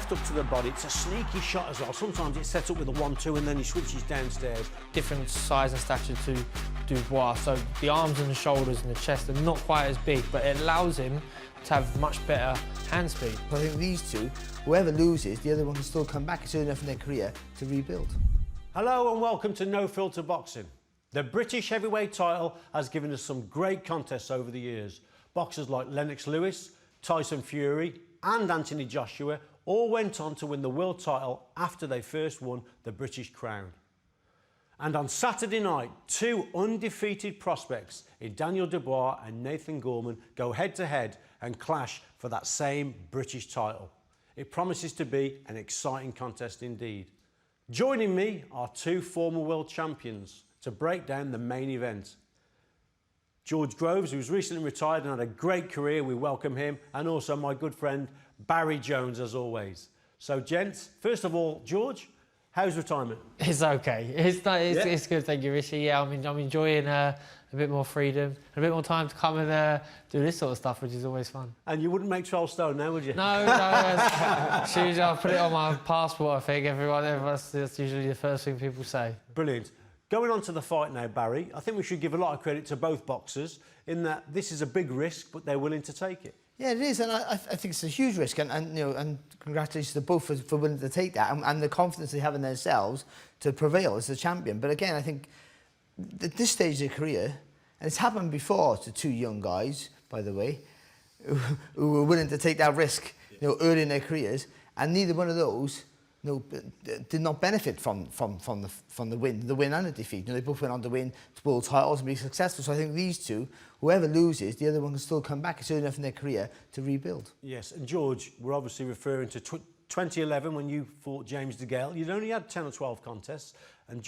left hook to the body. It's a sneaky shot as well. Sometimes it's set up with a 1-2 and then he switches downstairs. Different size and stature to Dubois, so the arms and the shoulders and the chest are not quite as big, but it allows him to have much better hand speed. I think these two, whoever loses, the other one can still come back. It's early enough in their career to rebuild. Hello and welcome to No Filter Boxing. The British heavyweight title has given us some great contests over the years. Boxers like Lennox Lewis, Tyson Fury and Anthony Joshua all went on to win the world title after they first won the British crown. And on Saturday night, two undefeated prospects in Daniel Dubois and Nathan Gorman go head-to-head and clash for that same British title. It promises to be an exciting contest indeed. Joining me are two former world champions to break down the main event. George Groves, who's recently retired and had a great career, we welcome him, and also my good friend Barry Jones, as always. So, gents, first of all, George, how's retirement? It's okay. It's good, thank you, Richie. Yeah, I'm enjoying a bit more freedom, a bit more time to come and do this sort of stuff, which is always fun. And you wouldn't make 12 stone now, would you? No. As soon as I put it on my passport, I think that's usually the first thing people say. Brilliant. Going on to the fight now, Barry, I think we should give a lot of credit to both boxers in that this is a big risk, but they're willing to take it. Yeah, it is, and I think it's a huge risk, and congratulations to both for willing to take that, and the confidence they have in themselves to prevail as the champion. But again, I think at this stage of their career, and it's happened before to two young guys, by the way, who were willing to take that risk, early in their careers, and neither one of those, did not benefit from the win and the defeat. They both went on to win world titles and be successful. So I think these two, whoever loses, the other one can still come back. It's early enough in their career to rebuild. Yes, and George, we're obviously referring to 2011 when you fought James DeGale. You'd only had 10 or 12 contests, and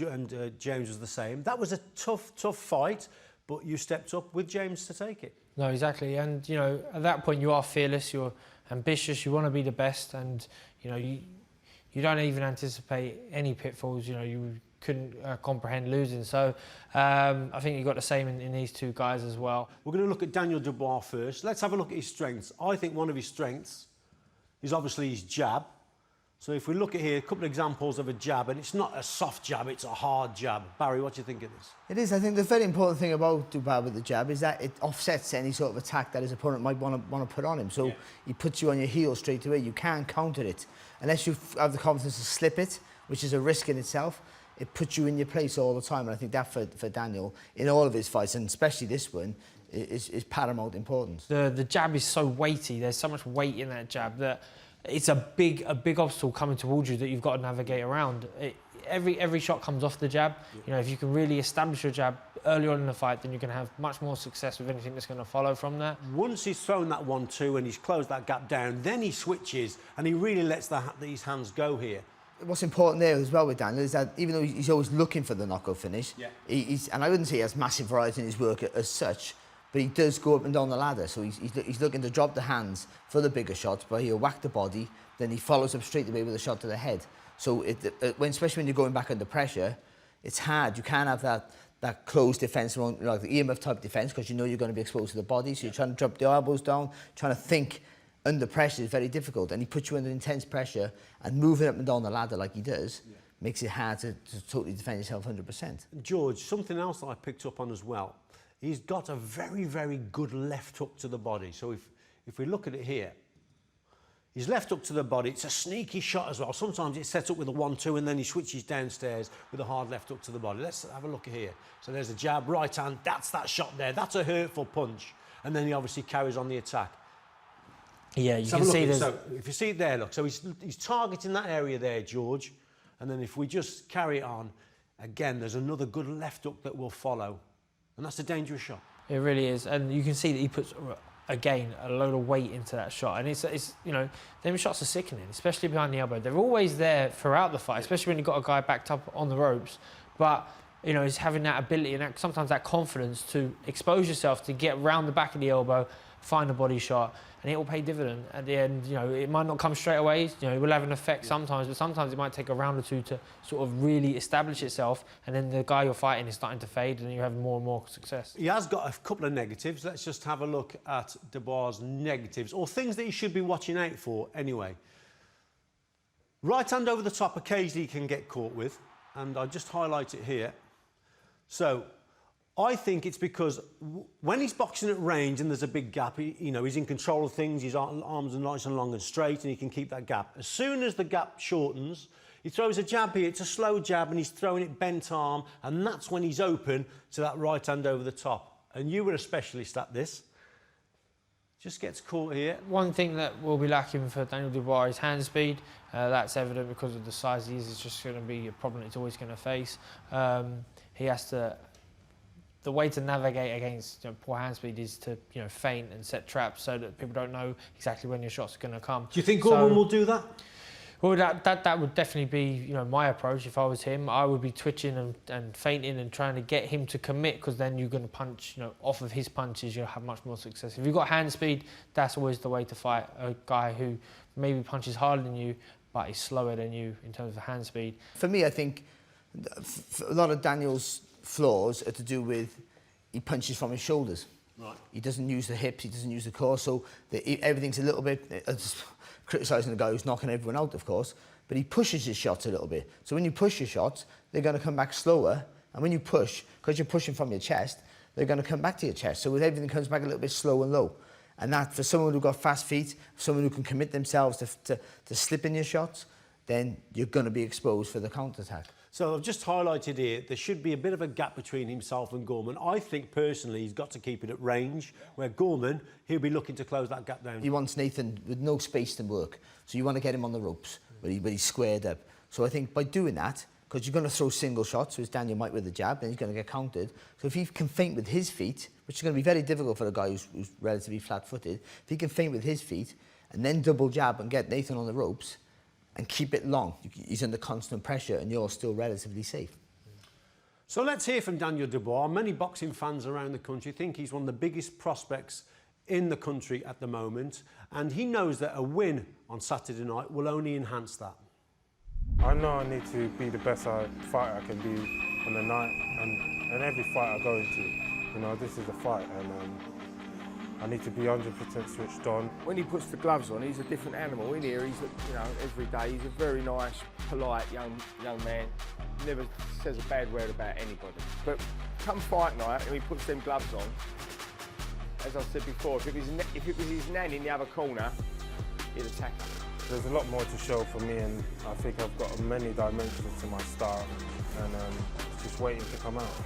James was the same. That was a tough fight, but you stepped up with James to take it. No, exactly. And at that point, you are fearless. You're ambitious. You want to be the best, and you don't even anticipate any pitfalls. You couldn't comprehend losing. So I think you got the same in these two guys as well. We're going to look at Daniel Dubois first. Let's have a look at his strengths. I think one of his strengths is obviously his jab. So if we look at here, a couple of examples of a jab, and it's not a soft jab, it's a hard jab. Barry, what do you think of this? It is. I think the very important thing about Dubois with the jab is that it offsets any sort of attack that his opponent might want to put on him. So he puts you on your heel straight away. You can't counter it. Unless you have the confidence to slip it, which is a risk in itself, it puts you in your place all the time. And I think that for Daniel, in all of his fights, and especially this one, is paramount importance. The jab is so weighty. There's so much weight in that jab that it's a big obstacle coming towards you that you've got to navigate around. Every shot comes off the jab. If you can really establish your jab early on in the fight, then you can have much more success with anything that's going to follow from that. Once he's thrown that 1-2 and he's closed that gap down, then he switches and he really lets these hands go here. What's important there as well with Daniel is that even though he's always looking for the knockout finish, and I wouldn't say he has massive variety in his work as such, but he does go up and down the ladder. So he's looking to drop the hands for the bigger shots, but he'll whack the body, then he follows up straight away with a shot to the head. So especially when you're going back under pressure, it's hard. You can't have that closed defence, like the EMF type defence, because you're going to be exposed to the body. So you're trying to drop the elbows down, trying to think under pressure is very difficult. And he puts you under intense pressure, and moving up and down the ladder like he does makes it hard to totally defend yourself 100%. George, something else that I picked up on as well, he's got a very, very good left hook to the body. So if we look at it here, his left hook to the body, it's a sneaky shot as well. Sometimes it's set up with a 1-2 and then he switches downstairs with a hard left hook to the body. Let's have a look at here. So there's a jab, right hand, that's that shot there. That's a hurtful punch. And then he obviously carries on the attack. Yeah, you can see this. So if you see it there, look, so he's targeting that area there, George. And then if we just carry it on, again, there's another good left hook that will follow. And that's a dangerous shot. It really is. And you can see that he puts, again, a load of weight into that shot. And it's them shots are sickening, especially behind the elbow. They're always there throughout the fight, especially when you've got a guy backed up on the ropes. But, he's having that ability and sometimes that confidence to expose yourself, to get round the back of the elbow, find a body shot, and it will pay dividend at the end. It might not come straight away. It will have an effect sometimes, but sometimes it might take a round or two to sort of really establish itself, and then the guy you're fighting is starting to fade, and you have more and more success. He has got a couple of negatives. Let's just have a look at Dubois' negatives, or things that he should be watching out for anyway. Right hand over the top occasionally he can get caught with, and I just highlight it here. So I think it's because when he's boxing at range and there's a big gap, he's in control of things, his arms are nice and long and straight, and he can keep that gap. As soon as the gap shortens, he throws a jab here, it's a slow jab, and he's throwing it bent arm, and that's when he's open to that right hand over the top. And you were a specialist at this. Just gets caught here. One thing that will be lacking for Daniel Dubois is hand speed. That's evident because of the size he is. It's just going to be a problem he's always going to face. He has to... The way to navigate against poor hand speed is to feint and set traps so that people don't know exactly when your shots are going to come. Do you think Gorman will do that? Well, that would definitely be my approach if I was him. I would be twitching and feinting and trying to get him to commit, because then you're going to punch off of his punches. You'll have much more success. If you've got hand speed, that's always the way to fight a guy who maybe punches harder than you but is slower than you in terms of hand speed. For me, I think a lot of Daniel's flaws are to do with he punches from his shoulders. Right. He doesn't use the hips, he doesn't use the core, so everything's a little bit... criticising the guy who's knocking everyone out, of course, but he pushes his shots a little bit. So when you push your shots, they're going to come back slower, and when you push, because you're pushing from your chest, they're going to come back to your chest. So everything comes back a little bit slow and low. And that, for someone who's got fast feet, someone who can commit themselves to slipping your shots, then you're going to be exposed for the counter-attack. So I've just highlighted here, there should be a bit of a gap between himself and Gorman. I think, personally, he's got to keep it at range, where Gorman, he'll be looking to close that gap down. He wants Nathan with no space to work, so you want to get him on the ropes, but he's squared up. So I think by doing that, because you're going to throw single shots, so as Daniel might with the jab, then he's going to get countered. So if he can feint with his feet, which is going to be very difficult for a guy who's relatively flat-footed, if he can feint with his feet, and then double jab and get Nathan on the ropes, and keep it long. He's under constant pressure and you're still relatively safe. So let's hear from Daniel Dubois. Many boxing fans around the country think he's one of the biggest prospects in the country at the moment, and he knows that a win on Saturday night will only enhance that. I know I need to be the best fighter I can be on the night, and every fight I go into, this is a fight, and I need to be 100% switched on. When he puts the gloves on, he's a different animal. In here, he's, every day, he's a very nice, polite young man. Never says a bad word about anybody. But come fight night, and he puts them gloves on, as I said before, if it was his nan in the other corner, he'd attack him. There's a lot more to show for me, and I think I've got many dimensions to my style, and it's just waiting to come out.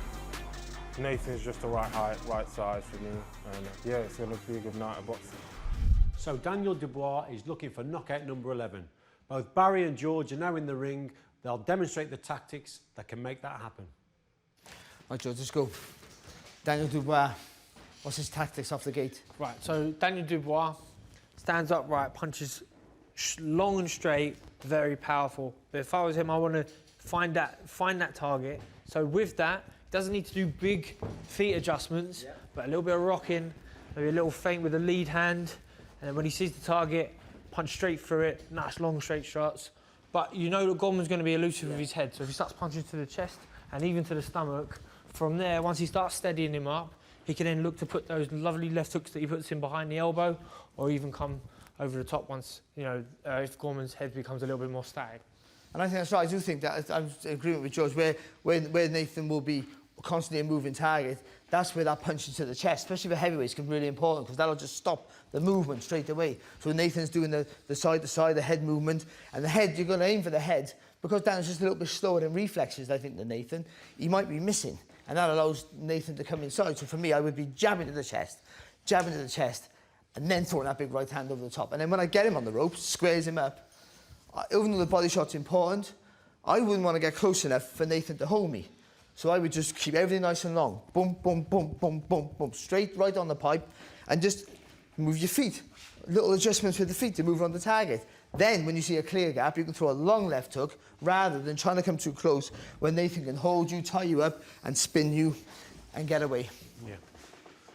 Nathan's just the right height, right size for me, and yeah, it's going to be a good night of boxing. So Daniel Dubois is looking for knockout number 11. Both Barry and George are now in the ring. They'll demonstrate the tactics that can make that happen. Right, George, let's go. Daniel Dubois, what's his tactics off the gate? Right, so Daniel Dubois stands upright, punches long and straight, very powerful. But if I was him, I want to find that target. So with that, doesn't need to do big feet adjustments, but a little bit of rocking, maybe a little feint with the lead hand, and then when he sees the target, punch straight through it, nice long straight shots. But you know that Gorman's going to be elusive with his head, so if he starts punching to the chest and even to the stomach, from there, once he starts steadying him up, he can then look to put those lovely left hooks that he puts in behind the elbow, or even come over the top once, if Gorman's head becomes a little bit more static. And I think that's right. I do think that I'm in agreement with George, where Nathan will be constantly a moving target, that's where that punch into the chest, especially for heavyweights, can be really important, because that'll just stop the movement straight away. So Nathan's doing the side to side, the head movement, and the head, you're going to aim for the head, because Dan's just a little bit slower in reflexes, I think, than Nathan. He might be missing, and that allows Nathan to come inside. So for me, I would be jabbing to the chest, and then throwing that big right hand over the top. And then when I get him on the ropes, squares him up, even though the body shot's important, I wouldn't want to get close enough for Nathan to hold me. So I would just keep everything nice and long. Boom, boom, boom, boom, boom, boom. Straight right on the pipe. And just move your feet. Little adjustments with the feet to move on the target. Then, when you see a clear gap, you can throw a long left hook rather than trying to come too close when Nathan can hold you, tie you up, and spin you and get away. Yeah.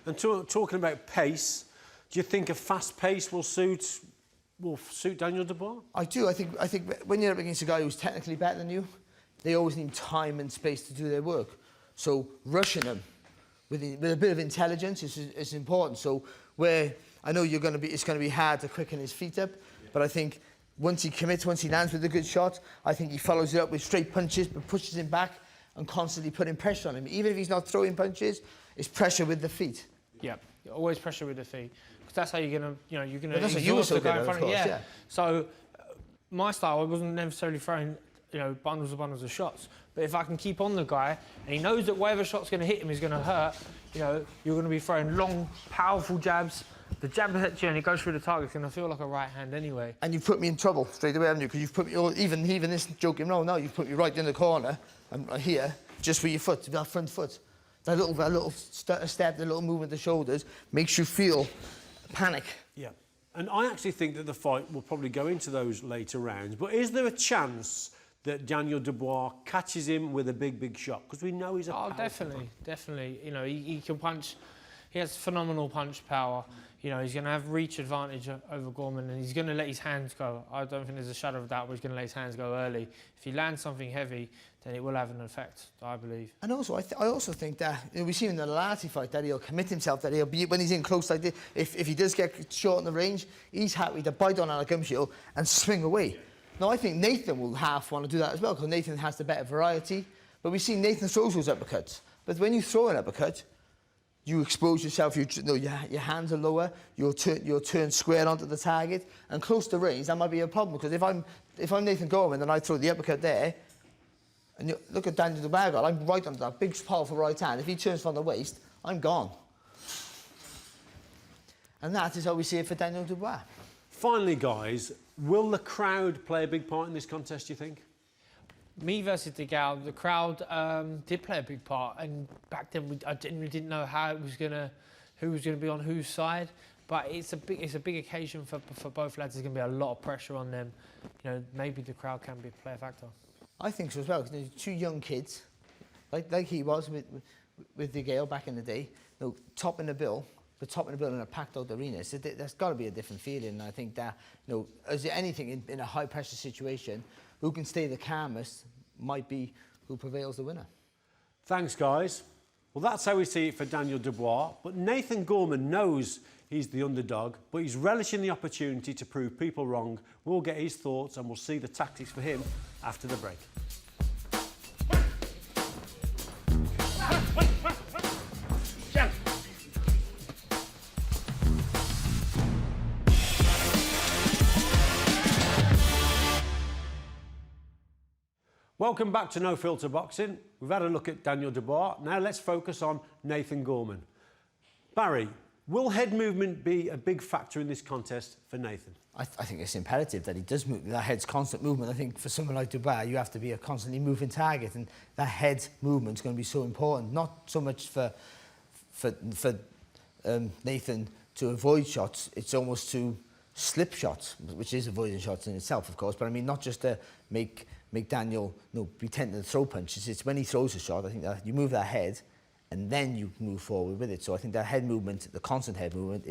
And talking about pace, do you think a fast pace will suit Daniel Dubois? I do. I think when you're up against a guy who's technically better than you, they always need time and space to do their work. So rushing them with a bit of intelligence is important. So where I know it's going to be hard to quicken his feet up, but I think once he commits, once he lands with a good shot, I think he follows it up with straight punches, but pushes him back and constantly putting pressure on him. Even if he's not throwing punches, it's pressure with the feet. Yeah, always pressure with the feet, because that's how you're gonna, you're gonna. But that's what you were so good at, of course, yeah. So my style, I wasn't necessarily throwing, bundles and bundles of shots. But if I can keep on the guy, and he knows that whatever shot's going to hit him is going to hurt, you're going to be throwing long, powerful jabs. The jab hits you and it goes through the target. It's going to feel like a right hand anyway. And you've put me in trouble straight away, haven't you? Because you've put me, even this joking round now, you've put me right in the corner, and here, just with your foot, that front foot. That little step, the little movement of the shoulders makes you feel panic. Yeah. And I actually think that the fight will probably go into those later rounds. But is there a chance that Daniel Dubois catches him with a big shot? Because we know he's a powerful definitely. He can punch. He has phenomenal punch power. He's going to have reach advantage over Gorman, and he's going to let his hands go. I don't think there's a shadow of doubt, but he's going to let his hands go early. If he lands something heavy, then it will have an effect, I believe. And also, I also think that we've seen in the Lati fight that he'll commit himself, that he'll be, when he's in close like this, if he does get short in the range, he's happy to bite on a gum shield and swing away. Now, I think Nathan will half want to do that as well, because Nathan has the better variety. But we've seen Nathan throw those uppercuts. But when you throw an uppercut, you expose yourself, your hands are lower, you'll turn square onto the target, and close to range, that might be a problem, because if I'm Nathan Gorman and I throw the uppercut there, and you look at Daniel Dubois, I'm right onto that big, powerful right hand. If he turns from the waist, I'm gone. And that is how we see it for Daniel Dubois. Finally, guys, will the crowd play a big part in this contest, do you think? Me versus Dubois, the crowd did play a big part, and back then I didn't know who was gonna be on whose side. But it's a big occasion for both lads. There's gonna be a lot of pressure on them. Maybe the crowd can play a factor. I think so as well, because two young kids, like he was with Dubois back in the day, topping the bill in a packed out arena. So there's got to be a different feeling. And I think that, as anything in a high pressure situation, who can stay the calmest might be who prevails the winner. Thanks, guys. Well, that's how we see it for Daniel Dubois. But Nathan Gorman knows he's the underdog, but he's relishing the opportunity to prove people wrong. We'll get his thoughts and we'll see the tactics for him after the break. Welcome back to No Filter Boxing. We've had a look at Daniel Dubois. Now let's focus on Nathan Gorman. Barry, will head movement be a big factor in this contest for Nathan? I think it's imperative that he does move. That head's constant movement. I think for someone like Dubois, you have to be a constantly moving target, and that head movement's going to be so important. Not so much for Nathan to avoid shots. It's almost to slip shots, which is avoiding shots in itself, of course. But I mean, not just to make Daniel be tempted to throw punches. It's when he throws a shot, I think that you move that head and then you move forward with it. So I think that head movement, the constant head movement,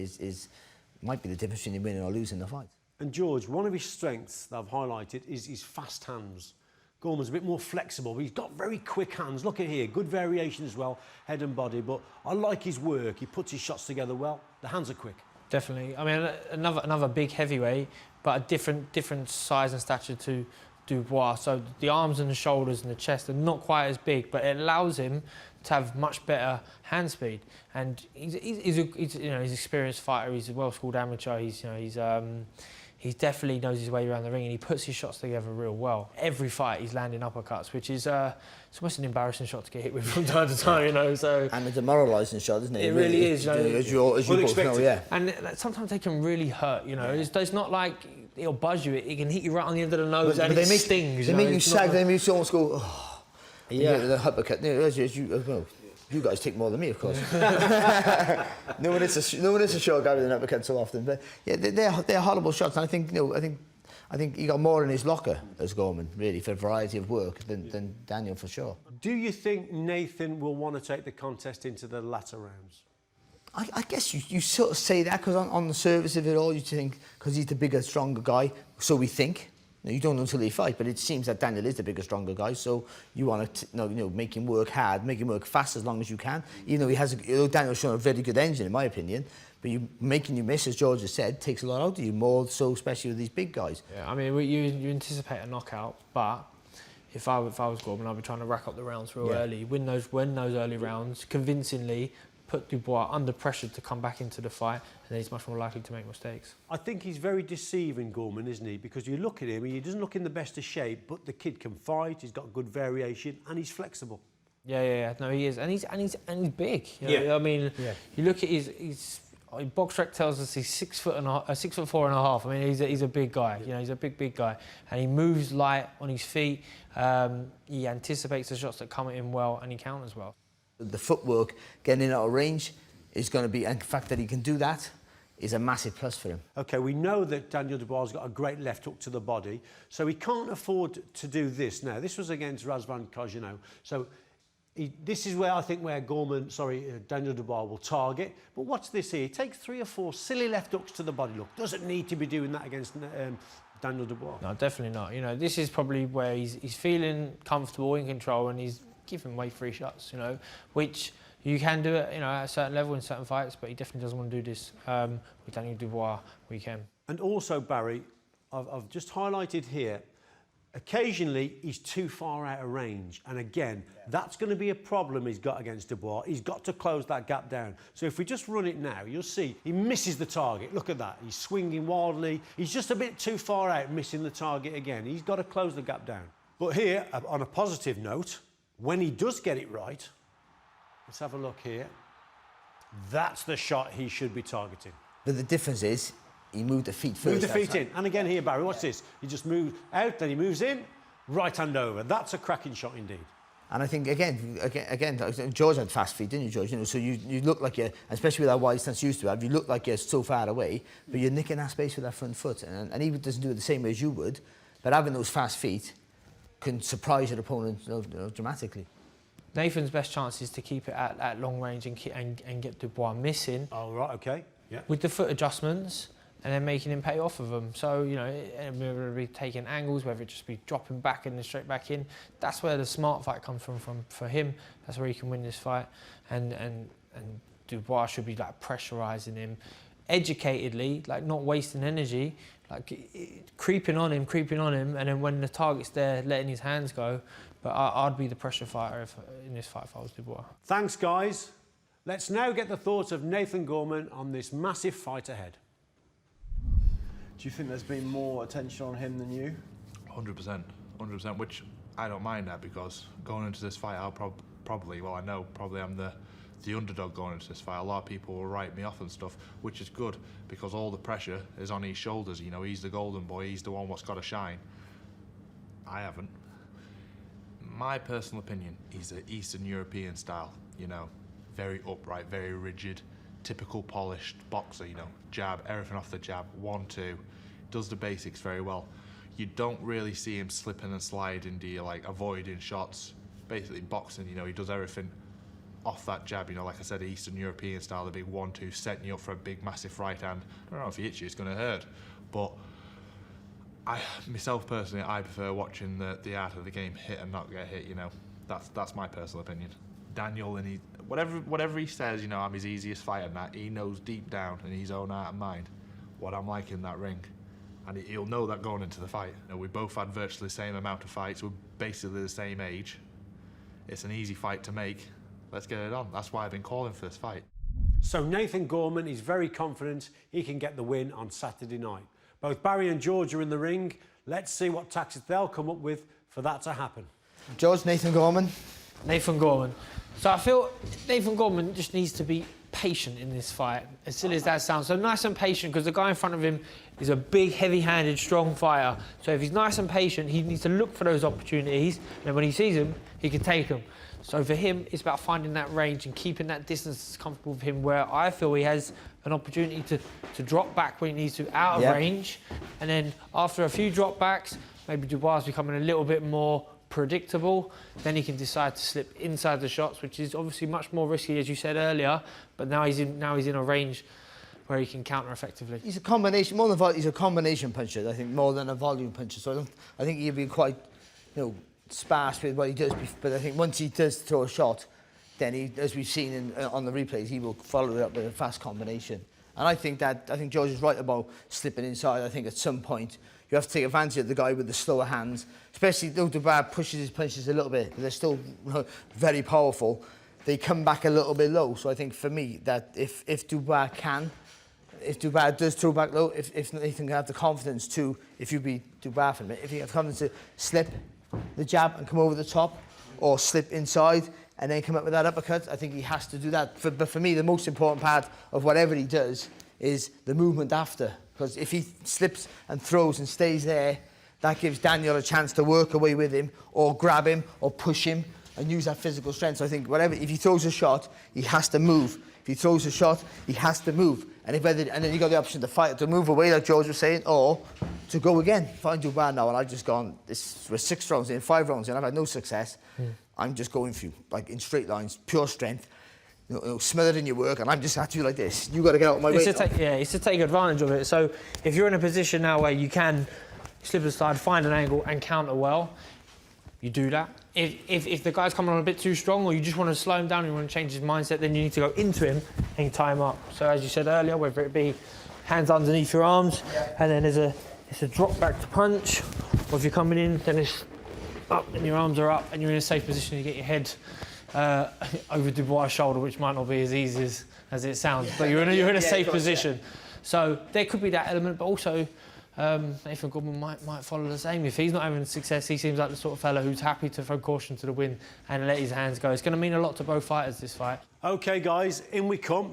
might be the difference between winning or losing the fight. And George, one of his strengths that I've highlighted is his fast hands. Gorman's a bit more flexible, but he's got very quick hands. Look at here, good variation as well, head and body. But I like his work. He puts his shots together well. The hands are quick. Definitely. I mean, another big heavyweight, but a different size and stature to Dubois. So the arms and the shoulders and the chest are not quite as big, but it allows him to have much better hand speed. And he's an experienced fighter. He's a well-schooled amateur. He definitely knows his way around the ring, and he puts his shots together real well. Every fight he's landing uppercuts, which is it's almost an embarrassing shot to get hit with from time to time, So and a demoralising shot, isn't it? It really is. As you both know, yeah. And sometimes they can really hurt. It's not like it'll buzz you. It can hit you right on the end of the nose, and it stings. They make you sag. They make you almost go. Oh. Yeah. The uppercut. You guys take more than me, of course. no one is a short guy with an uppercut so often, but yeah, they're horrible shots. And I think he got more in his locker as Gorman, really, for a variety of work than Daniel, for sure. Do you think Nathan will want to take the contest into the latter rounds? I guess you sort of say that because on the surface of it all, you think because he's the bigger, stronger guy, so we think. You don't know until they fight, but it seems that Daniel is the bigger, stronger guy, so you want to make him work hard, make him work fast as long as you can. Even though Daniel's shown a very good engine, in my opinion, but making you miss, as George has said, takes a lot out of you, more so especially with these big guys. Yeah, I mean, you anticipate a knockout, but if I was Gorman, I'd be trying to rack up the rounds real early, win those early rounds, convincingly, put Dubois under pressure to come back into the fight, and then he's much more likely to make mistakes. I think he's very deceiving, Gorman, isn't he? Because you look at him, he doesn't look in the best of shape, but the kid can fight, he's got good variation, and he's flexible. Yeah. No, he is, and he's big. You know? I mean, you look at his box rec tells us he's 6'4.5". I mean, he's a big guy. You know, he's a big guy, and he moves light on his feet. He anticipates the shots that come at him well, and he counters well. The footwork, getting in out of range, is going to be, and the fact that he can do that is a massive plus for him. OK, we know that Daniel Dubois has got a great left hook to the body, so he can't afford to do this. Now, this was against Razvan Kojino, so this is where I think Daniel Dubois will target. But what's this here? He takes 3 or 4 silly left hooks to the body. Look, doesn't need to be doing that against Daniel Dubois. No, definitely not. You know, this is probably where he's feeling comfortable, in control, and he's giving away free shots, you know, which you can do it, you know, at a certain level in certain fights, but he definitely doesn't want to do this with Daniel Dubois weekend. And also, Barry, I've just highlighted here, occasionally he's too far out of range, and again, that's going to be a problem he's got against Dubois. He's got to close that gap down. So if we just run it now, you'll see he misses the target. Look at that, he's swinging wildly. He's just a bit too far out, missing the target again. He's got to close the gap down. But here, on a positive note, when he does get it right, let's have a look here. That's the shot he should be targeting. But the difference is, he moved the feet first. Moved the feet in. And again here, Barry, watch this. He just moved out, then he moves in, right hand over. That's a cracking shot indeed. And I think, again, George had fast feet, didn't you, George? You know, so you look like you're, especially with that wide stance you used to have, you look like you're so far away, but you're nicking that space with that front foot. And he doesn't do it the same way as you would, but having those fast feet can surprise your opponent dramatically. Nathan's best chance is to keep it at long range and get Dubois missing. Oh, right, OK. Yeah. With the foot adjustments, and then making him pay off of them. So, you know, whether it be taking angles, whether it just be dropping back and then straight back in, that's where the smart fight comes from for him. That's where he can win this fight. And Dubois should be, like, pressurising him, educatedly, like, not wasting energy, like, creeping on him, and then when the target's there, letting his hands go. But I'd be the pressure fighter in this fight if I was Dubois. Thanks, guys. Let's now get the thoughts of Nathan Gorman on this massive fight ahead. Do you think there's been more attention on him than you? 100%, which I don't mind that, because going into this fight, I'll probably I'm the underdog going into this fight. A lot of people will write me off and stuff, which is good, because all the pressure is on his shoulders. You know, he's the golden boy, he's the one what's got to shine. I haven't. My personal opinion, he's an Eastern European style, you know, very upright, very rigid, typical polished boxer, you know, jab, everything off the jab, 1-2, does the basics very well. You don't really see him slipping and sliding, do you, like avoiding shots. Basically boxing, you know, he does everything off that jab, you know, like I said, Eastern European style, the big 1-2, setting you up for a big massive right hand. I don't know if he hits you, it's going to hurt, but myself personally, I prefer watching the art of the game, hit and not get hit, you know. That's my personal opinion. Daniel, and whatever he says, you know, I'm his easiest fighter and that, he knows deep down in his own heart and mind what I'm like in that ring. And he'll know that going into the fight. You know, we both had virtually the same amount of fights, we're basically the same age. It's an easy fight to make. Let's get it on. That's why I've been calling for this fight. So Nathan Gorman is very confident he can get the win on Saturday night. Both Barry and George are in the ring. Let's see what tactics they'll come up with for that to happen. George, Nathan Gorman. Nathan Gorman. So I feel Nathan Gorman just needs to be patient in this fight, as silly as that sounds. So nice and patient, because the guy in front of him is a big, heavy-handed, strong fighter. So if he's nice and patient, he needs to look for those opportunities, and when he sees them, he can take them. So for him, it's about finding that range and keeping that distance as comfortable with him, where I feel he has an opportunity to drop back when he needs to, out of range. And then after a few drop backs, maybe Dubois is becoming a little bit more predictable, then he can decide to slip inside the shots, which is obviously much more risky, as you said earlier, but now he's in a range where he can counter effectively. He's a combination, he's a combination puncher, I think, more than a volume puncher. So I think he'll be quite, sparse with what he does. But I think once he does throw a shot, then he, as we've seen on the replays, he will follow it up with a fast combination. And I think George is right about slipping inside. I think at some point you have to take advantage of the guy with the slower hands, especially though Dubois pushes his punches a little bit, but they're still very powerful. They come back a little bit low. So I think for me that if Dubois does throw back low, if Nathan can have the confidence to, if you be Dubois for a minute, if you have confidence to slip the jab and come over the top, or slip inside and then come up with that uppercut, I think he has to do that. But for me, the most important part of whatever he does is the movement after. Because if he slips and throws and stays there, that gives Daniel a chance to work away with him, or grab him, or push him, and use that physical strength. So I think if he throws a shot, he has to move. If he throws a shot, he has to move. And then you got the option to fight, to move away, like George was saying, or to go again. Find Dubois now, and I've just gone, we're 6 rounds in, 5 rounds in, I've had no success. I'm just going for you, like in straight lines, pure strength, smothered in your work, and I'm just at you like this. You got to get out of my way. It's to take advantage of it. So if you're in a position now where you can slip aside, find an angle, and counter well, you do that. If the guy's coming on a bit too strong, or you just want to slow him down and you want to change his mindset, then you need to go into him and tie him up. So as you said earlier, whether it be hands underneath your arms, and then it's a drop back to punch, or if you're coming in, then it's up and your arms are up and you're in a safe position to get your head over Dubois' shoulder, which might not be as easy as it sounds, but you're in a safe position. So there could be that element, but also Nathan Gorman might follow the same. If he's not having success, he seems like the sort of fella who's happy to throw caution to the wind and let his hands go. It's going to mean a lot to both fighters, this fight. OK, guys, in we come.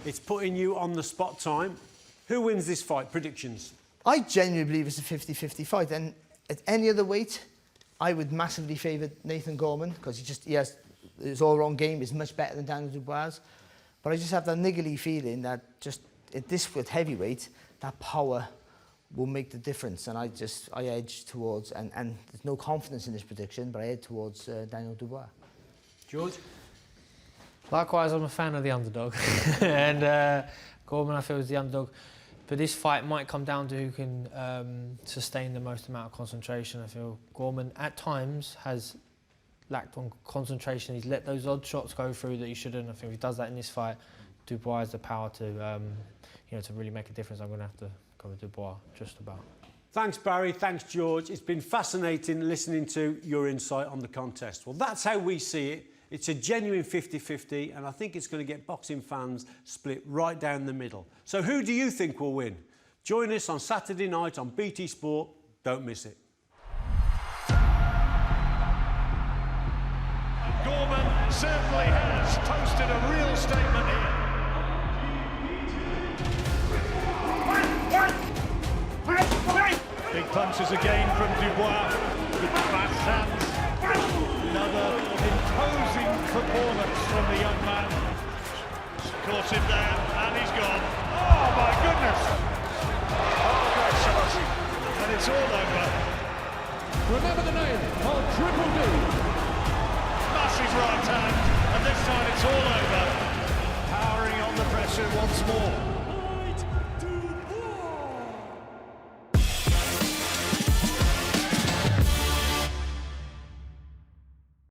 It's putting you on the spot time. Who wins this fight? Predictions? I genuinely believe it's a 50-50 fight, and at any other weight, I would massively favour Nathan Gorman, because he has his all-round game is much better than Daniel Dubois. But I just have that niggly feeling that just at this with heavyweight, that power will make the difference, and I edge towards, and there's no confidence in this prediction, but I head towards Daniel Dubois. George? Likewise, I'm a fan of the underdog, and Gorman, I feel, is the underdog. But this fight might come down to who can sustain the most amount of concentration. I feel Gorman at times has lacked on concentration. He's let those odd shots go through that he shouldn't. I think if he does that in this fight, Dubois has the power to, to really make a difference. I'm going to have to go with Dubois, just about. Thanks, Barry. Thanks, George. It's been fascinating listening to your insight on the contest. Well, that's how we see it. It's a genuine 50-50, and I think it's going to get boxing fans split right down the middle. So who do you think will win? Join us on Saturday night on BT Sport. Don't miss it. And Gorman certainly has posted a real statement here. Big punches again from Dubois with the fast hands. Another imposing performance from the young man. Caught him there, and he's gone. Oh my goodness! Oh, great shot. And it's all over. Remember the name of Triple D. Massive right hand, and this time it's all over. Powering on the pressure once more.